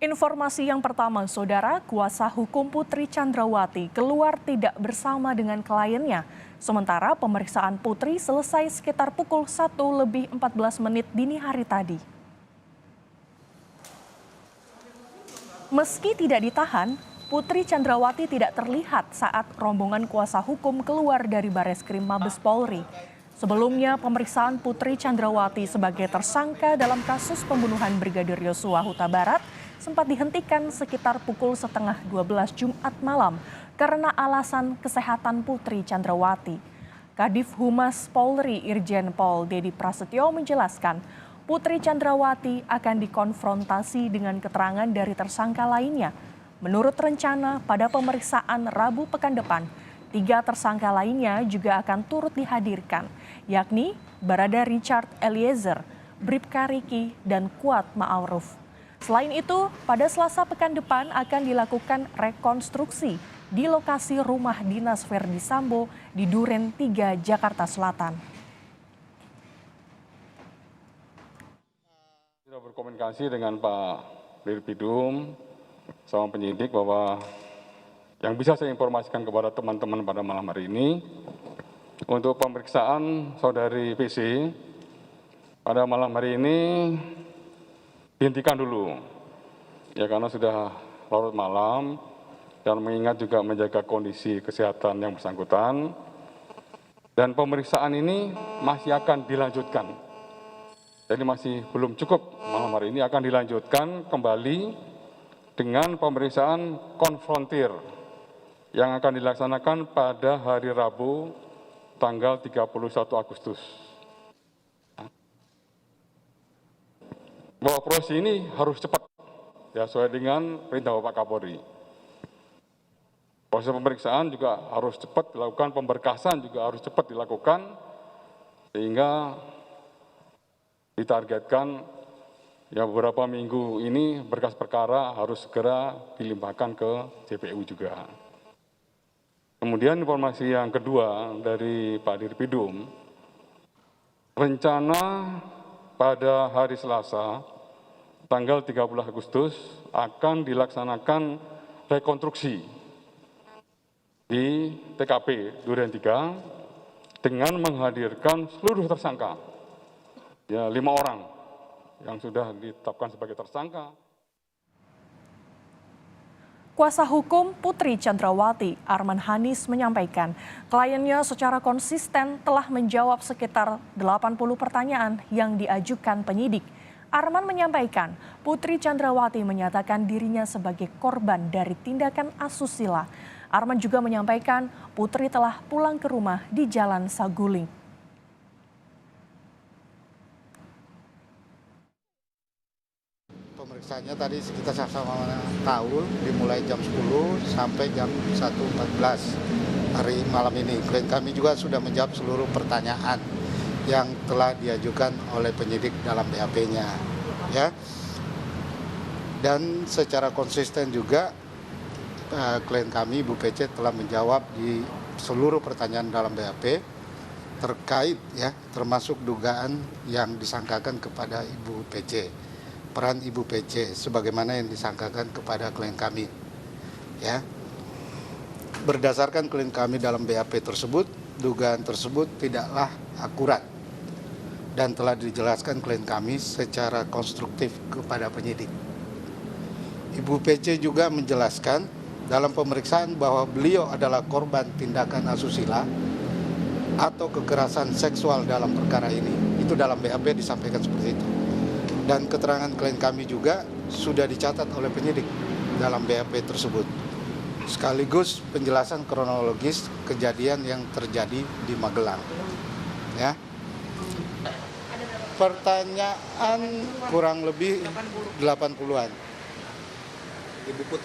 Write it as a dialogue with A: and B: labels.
A: Informasi yang pertama, Saudara, kuasa hukum Putri Chandrawati keluar tidak bersama dengan kliennya. Sementara pemeriksaan Putri selesai sekitar pukul 1:14 dini hari tadi. Meski tidak ditahan, Putri Chandrawati tidak terlihat saat rombongan kuasa hukum keluar dari Bareskrim Mabes Polri. Sebelumnya, pemeriksaan Putri Chandrawati sebagai tersangka dalam kasus pembunuhan Brigadir Yosua Huta Barat sempat dihentikan sekitar pukul 11:30 Jumat malam karena alasan kesehatan Putri Chandrawati. Kadif Humas Polri Irjen Pol Dedi Prasetyo menjelaskan, Putri Chandrawati akan dikonfrontasi dengan keterangan dari tersangka lainnya. Menurut rencana, pada pemeriksaan Rabu pekan depan, 3 tersangka lainnya juga akan turut dihadirkan, yakni Barada Richard Eliezer, Bribka Riki, dan Kuat Ma'ruf. Selain itu, pada Selasa pekan depan akan dilakukan rekonstruksi di lokasi rumah dinas Verdi Sambo di Duren 3, Jakarta Selatan.
B: Sudah berkomunikasi dengan Pak Dirpidum sama penyidik bahwa yang bisa saya informasikan kepada teman-teman pada malam hari ini, untuk pemeriksaan saudari PC pada malam hari ini dihentikan dulu, ya karena sudah larut malam dan mengingat juga menjaga kondisi kesehatan yang bersangkutan. Dan pemeriksaan ini masih akan dilanjutkan. Jadi masih belum cukup, malam hari ini akan dilanjutkan kembali dengan pemeriksaan konfrontir yang akan dilaksanakan pada hari Rabu tanggal 31 Agustus. Bahwa proses ini harus cepat, ya sesuai dengan perintah Bapak Kapolri. Proses pemeriksaan juga harus cepat dilakukan, pemberkasan juga harus cepat dilakukan, sehingga ditargetkan ya beberapa minggu ini berkas perkara harus segera dilimpahkan ke JPU juga. Kemudian informasi yang kedua dari Pak Dirpidum, rencana pada hari Selasa tanggal 30 Agustus akan dilaksanakan rekonstruksi di TKP Duren 3 dengan menghadirkan seluruh tersangka, ya 5 orang yang sudah ditetapkan sebagai tersangka.
A: Kuasa hukum Putri Chandrawati, Arman Hanis, menyampaikan kliennya secara konsisten telah menjawab sekitar 80 pertanyaan yang diajukan penyidik. Arman menyampaikan Putri Chandrawati menyatakan dirinya sebagai korban dari tindakan asusila. Arman juga menyampaikan Putri telah pulang ke rumah di Jalan Saguling.
C: Pemeriksaannya tadi kita sama-sama tahu dimulai jam 10 sampai jam 1:14 hari malam ini. Klien kami juga sudah menjawab seluruh pertanyaan yang telah diajukan oleh penyidik dalam BAP-nya, ya. Dan secara konsisten juga klien kami Ibu PC telah menjawab di seluruh pertanyaan dalam BAP terkait, ya, termasuk dugaan yang disangkakan kepada Ibu PC. Peran Ibu PC sebagaimana yang disangkakan kepada klien kami, ya. Berdasarkan klien kami dalam BAP tersebut, dugaan tersebut tidaklah akurat dan telah dijelaskan klien kami secara konstruktif kepada penyidik. Ibu PC juga menjelaskan dalam pemeriksaan bahwa beliau adalah korban tindakan asusila atau kekerasan seksual dalam perkara ini. Itu dalam BAP disampaikan seperti itu. Dan keterangan klien kami juga sudah dicatat oleh penyidik dalam BAP tersebut. Sekaligus penjelasan kronologis kejadian yang terjadi di Magelang. Ya. Pertanyaan kurang lebih 80-an. Ibu Putri.